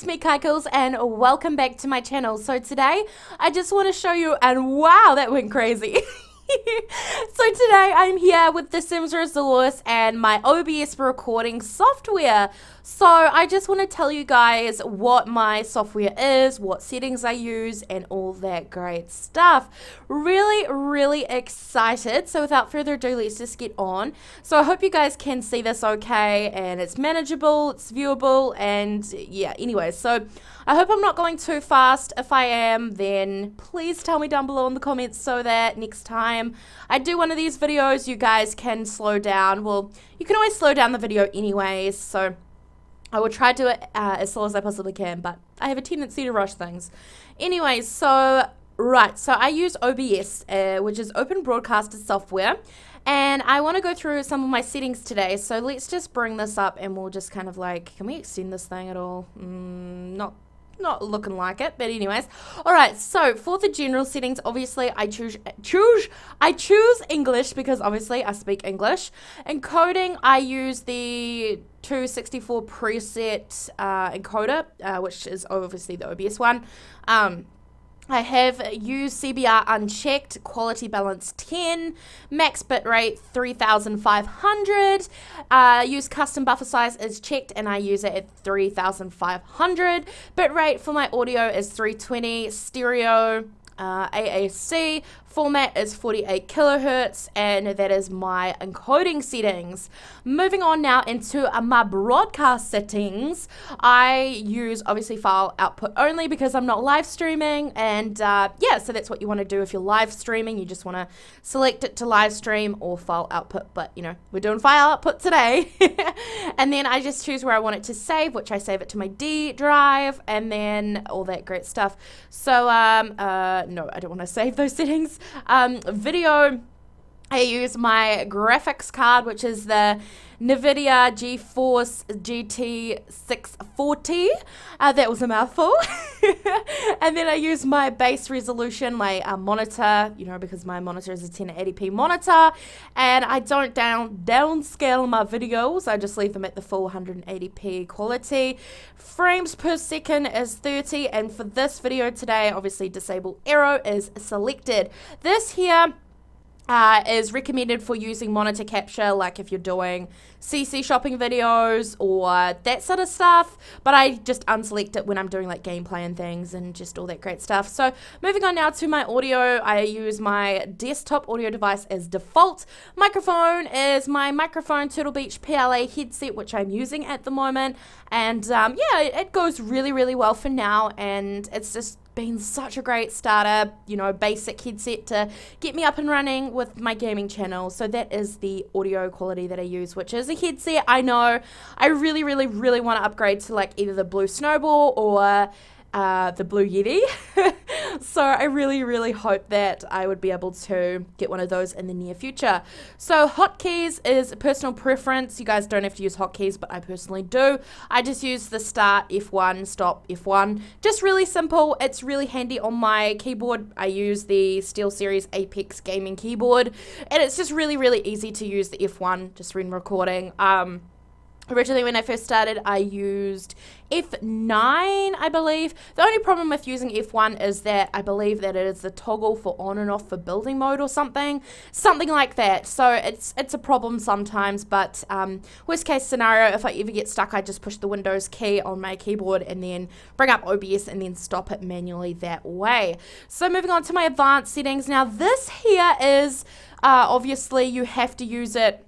me Kykles and welcome back to my channel. So today I just want to show you, and wow, that went crazy. So today I'm here with the Sims Resource and my OBS recording software. So I just want to tell you guys what my software is, what settings I use, and all that great stuff. Really excited. So without further ado, let's just get on. So I hope you guys can see this okay and it's manageable, it's viewable, and yeah, anyway, so I hope I'm not going too fast. If I am, then please tell me down below in the comments so that next time I do one of these videos, you guys can slow down. Well, you can always slow down the video anyways, so I will try to do it as slow as I possibly can, but I have a tendency to rush things. Anyway, so I use OBS, which is Open Broadcaster Software, and I want to go through some of my settings today. So let's just bring this up and we'll just kind of like, can we extend this thing at all? Not looking like it, but anyways. Alright, so for the general settings, obviously I choose English because obviously I speak English. Encoding, I use the 264 preset encoder, which is obviously the OBS one. I have used CBR unchecked, quality balance 10, max bitrate 3500, use custom buffer size is checked and I use it at 3500, bitrate for my audio is 320, stereo, AAC, format is 48 kilohertz, and that is my encoding settings. Moving on now into my broadcast settings, I use obviously file output only because I'm not live streaming, and yeah, so that's what you want to do if you're live streaming. You just want to select it to live stream or file output, but you know, we're doing file output today. And then I just choose where I want it to save, which I save it to my D drive, and then all that great stuff. So no, I don't want to save those settings. Video, I use my graphics card, which is the NVIDIA GeForce GT 640. That was a mouthful. And then I use my base resolution, my monitor, you know, because my monitor is a 1080p monitor, and I don't downscale my videos. I just leave them at the full 180p quality. Frames per second is 30, and for this video today, obviously disable arrow is selected. This here is recommended for using monitor capture, like if you're doing CC shopping videos or that sort of stuff, but I just unselect it when I'm doing like gameplay and things and just all that great stuff. So moving on now to my audio, I use my desktop audio device as default. Microphone is my microphone Turtle Beach PLA headset, which I'm using at the moment, and yeah, it goes really well for now, and it's just been such a great starter, you know, basic headset to get me up and running with my gaming channel. So that is the audio quality that I use, which is a headset. I know I really want to upgrade to like either the Blue Snowball or the Blue Yeti. So I really hope that I would be able to get one of those in the near future. So hotkeys is personal preference. You guys don't have to use hotkeys, but I personally do. I just use the start F1, stop F1. Just really simple. It's really handy on my keyboard. I use the SteelSeries Apex gaming keyboard, and it's just really easy to use the F1 just when recording. Originally, when I first started, I used F9, I believe. The only problem with using F1 is that I believe that it is the toggle for on and off for building mode or something like that. So it's a problem sometimes, but worst case scenario, if I ever get stuck, I just push the Windows key on my keyboard and then bring up OBS and then stop it manually that way. So moving on to my advanced settings. Now this here is, obviously you have to use it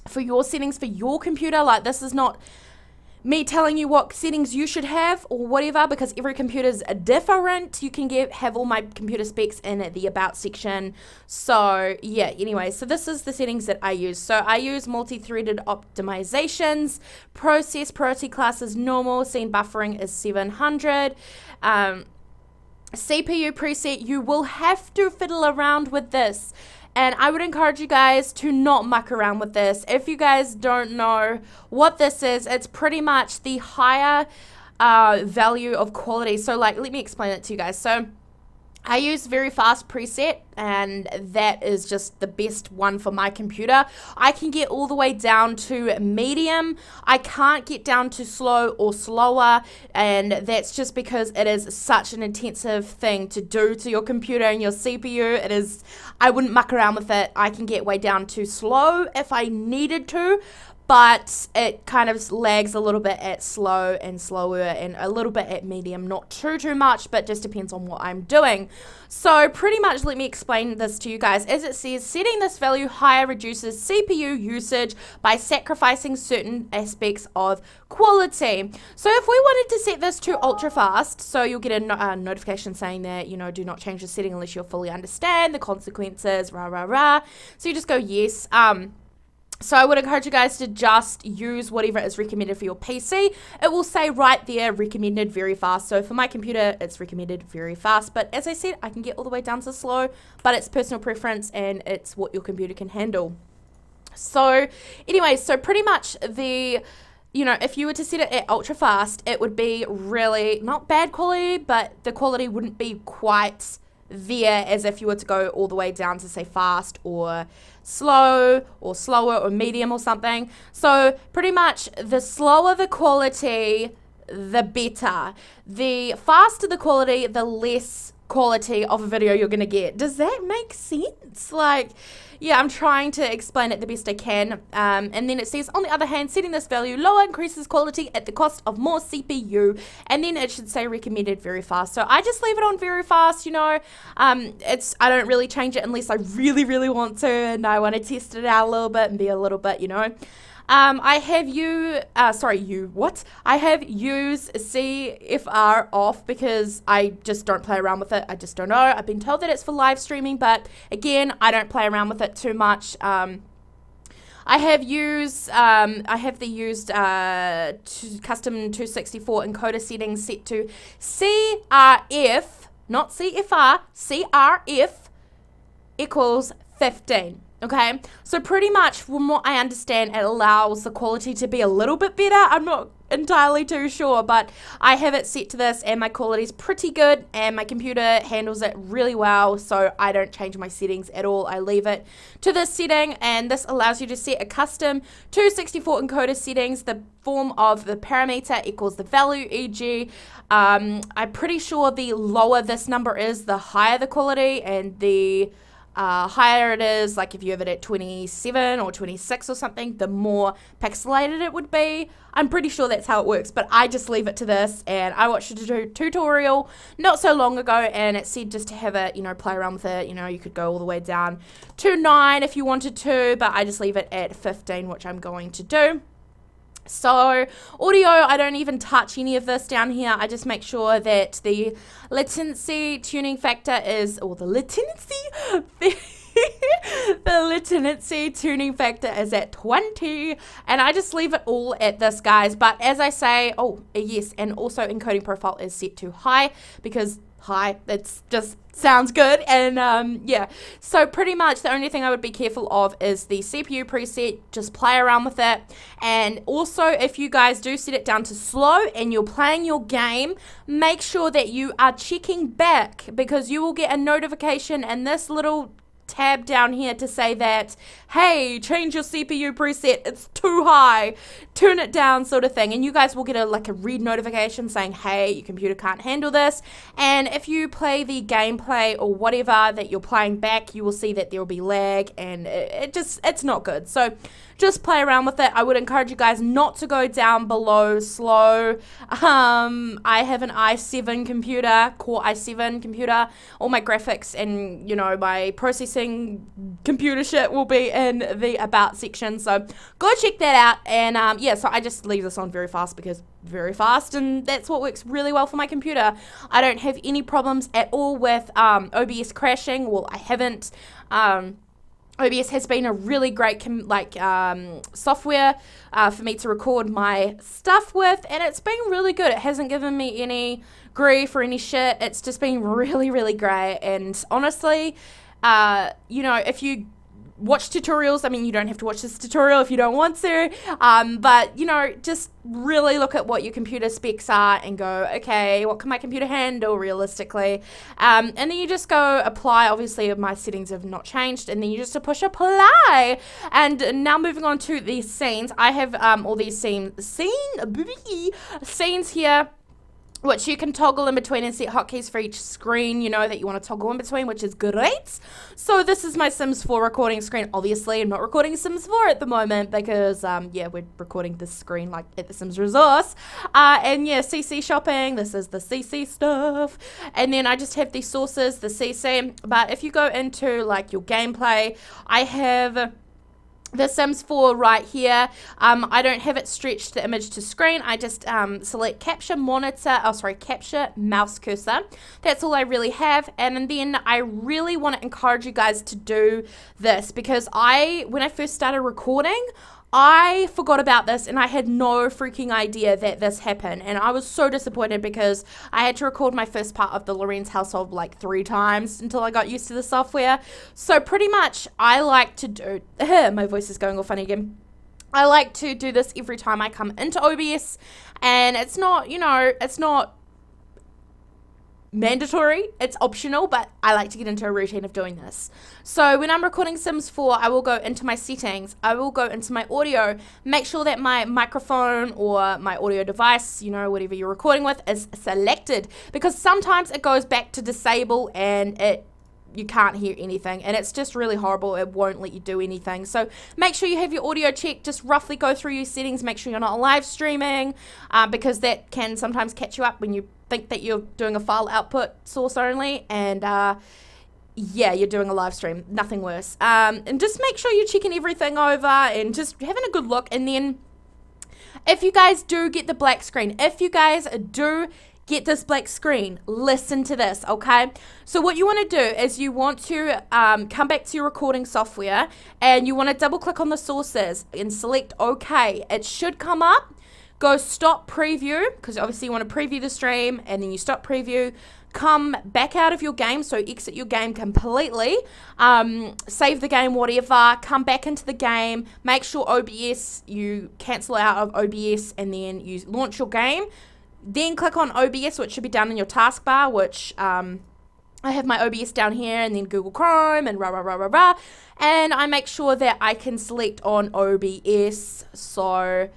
for your settings for your computer. Like, this is not me telling you what settings you should have or whatever, because every computer is different. You can have all my computer specs in the about section. So yeah, anyway, so this is the settings that I use. So I use multi-threaded optimizations, process priority class is normal, scene buffering is 700, CPU preset, you will have to fiddle around with this. And I would encourage you guys to not muck around with this. If you guys don't know what this is, it's pretty much the higher value of quality. So like, let me explain it to you guys. So I use very fast preset, and that is just the best one for my computer. I can get all the way down to medium. I can't get down to slow or slower, and that's just because it is such an intensive thing to do to your computer and your CPU. It is, I wouldn't muck around with it. I can get way down to slow if I needed to, but it kind of lags a little bit at slow and slower and a little bit at medium. Not too much, but just depends on what I'm doing. So pretty much let me explain this to you guys. As it says, setting this value higher reduces CPU usage by sacrificing certain aspects of quality. So if we wanted to set this to ultra fast, so you'll get a notification saying that, you know, do not change the setting unless you fully understand the consequences, rah, rah, rah. So you just go yes. So I would encourage you guys to just use whatever is recommended for your PC. It will say right there, recommended very fast. So for my computer, it's recommended very fast. But as I said, I can get all the way down to slow, but it's personal preference and it's what your computer can handle. So anyway, so pretty much you know, if you were to set it at ultra fast, it would be really not bad quality, but the quality wouldn't be quite there as if you were to go all the way down to say fast or slow or slower or medium or something. So pretty much the slower the quality, the better. The faster the quality, the less quality of a video you're gonna get. Does that make sense? Like, yeah, I'm trying to explain it the best I can. And then it says, on the other hand, setting this value lower increases quality at the cost of more CPU. And then it should say recommended very fast. So I just leave it on very fast, you know. I don't really change it unless I really, really want to and I want to test it out a little bit and be a little bit, you know. I have used CFR off because I just don't play around with it. I just don't know. I've been told that it's for live streaming, but again, I don't play around with it too much. I have the custom 264 encoder settings set to CRF, not CFR, CRF equals 15. Okay, so pretty much from what I understand, it allows the quality to be a little bit better. I'm not entirely too sure, but I have it set to this and my quality is pretty good and my computer handles it really well, so I don't change my settings at all. I leave it to this setting, and this allows you to set a custom 264 encoder settings. The form of the parameter equals the value, e.g. I'm pretty sure the lower this number is, the higher the quality, and the higher it is, like if you have it at 27 or 26 or something, the more pixelated it would be. I'm pretty sure that's how it works, but I just leave it to this, and I watched a tutorial not so long ago, and it said just to have it, you know, play around with it. You know, you could go all the way down to 9 if you wanted to, but I just leave it at 15, which I'm going to do. So audio, I don't even touch any of this down here. I just make sure that the latency tuning factor is, or the latency, the latency tuning factor is at 20, and I just leave it all at this, guys. But as I say, oh yes, and also encoding profile is set to high because high, it's just sounds good. And yeah, so pretty much the only thing I would be careful of is the CPU preset. Just play around with it. And also, if you guys do set it down to slow and you're playing your game, make sure that you are checking back, because you will get a notification and this little tab down here to say that, hey, change your CPU preset, it's too high, turn it down, sort of thing. And you guys will get a read notification saying, hey, your computer can't handle this. And if you play the gameplay or whatever that you're playing back, you will see that there will be lag, and it's not good. So just play around with it. I would encourage you guys not to go down below slow. I have an i7 computer, Core i7 computer. All my graphics and, you know, my processing computer shit will be in the about section. So go check that out. And yeah, so I just leave this on very fast because very fast, and that's what works really well for my computer. I don't have any problems at all with OBS crashing. Well, I haven't. OBS has been a really great software for me to record my stuff with, and it's been really good. It hasn't given me any grief or any shit. It's just been really, really great. And honestly, you know, if you watch tutorials. I mean, you don't have to watch this tutorial if you don't want to, but you know, just really look at what your computer specs are and go, okay, what can my computer handle realistically? And then you just go apply. Obviously my settings have not changed, and then you just push apply. And now moving on to the scenes, I have all these scenes here, which you can toggle in between and set hotkeys for each screen, you know, that you want to toggle in between, which is great. So this is my Sims 4 recording screen. Obviously, I'm not recording Sims 4 at the moment because, yeah, we're recording this screen like at the Sims Resource. And yeah, CC shopping, this is the CC stuff. And then I just have the sources, the CC. But if you go into like your gameplay, I have the Sims 4 right here. I don't have it stretched the image to screen. I just select capture mouse cursor. That's all I really have. And then I really want to encourage you guys to do this, because when I first started recording, I forgot about this and I had no freaking idea that this happened, and I was so disappointed because I had to record my first part of the Lorenz household like 3 times until I got used to the software. So pretty much I like to do, my voice is going all funny again. I like to do this every time I come into OBS, and it's not, you know, it's not mandatory, it's optional, but I like to get into a routine of doing this. So when I'm recording Sims 4, I will go into my settings, I will go into my audio, make sure that my microphone or my audio device, you know, whatever you're recording with, is selected, because sometimes it goes back to disable and you can't hear anything, and it's just really horrible. It won't let you do anything. So make sure you have your audio checked. Just roughly go through your settings, make sure you're not live streaming, because that can sometimes catch you up when you think that you're doing a file output source only, and yeah, you're doing a live stream, nothing worse. And just make sure you're checking everything over and just having a good look. And then if you guys do get the black screen, if you guys do get this black screen, listen to this, okay? So what you want to do is you want to come back to your recording software, and you want to double click on the sources and select OK. It should come up. Go stop preview, because obviously you want to preview the stream, and then you stop preview. Come back out of your game, so exit your game completely, save the game, whatever, come back into the game, make sure OBS, you cancel out of OBS, and then you launch your game. Then click on OBS, which should be down in your taskbar, which I have my OBS down here, and then Google Chrome, and and I make sure that I can select on OBS, so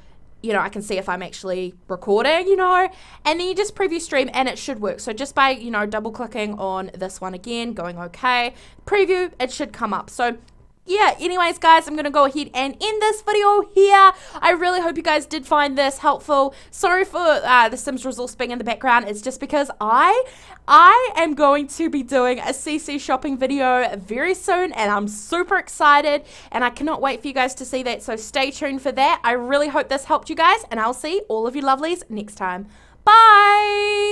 you know, I can see if I'm actually recording, you know, and then you just preview stream and it should work. So just by, you know, double clicking on this one again, going okay, preview, it should come up. So yeah, anyways guys, I'm gonna go ahead and end this video here. I really hope you guys did find this helpful. Sorry for the Sims Resource being in the background. It's just because I am going to be doing a CC shopping video very soon, and I'm super excited, and I cannot wait for you guys to see that, so stay tuned for that. I really hope this helped you guys, and I'll see all of you lovelies next time. Bye!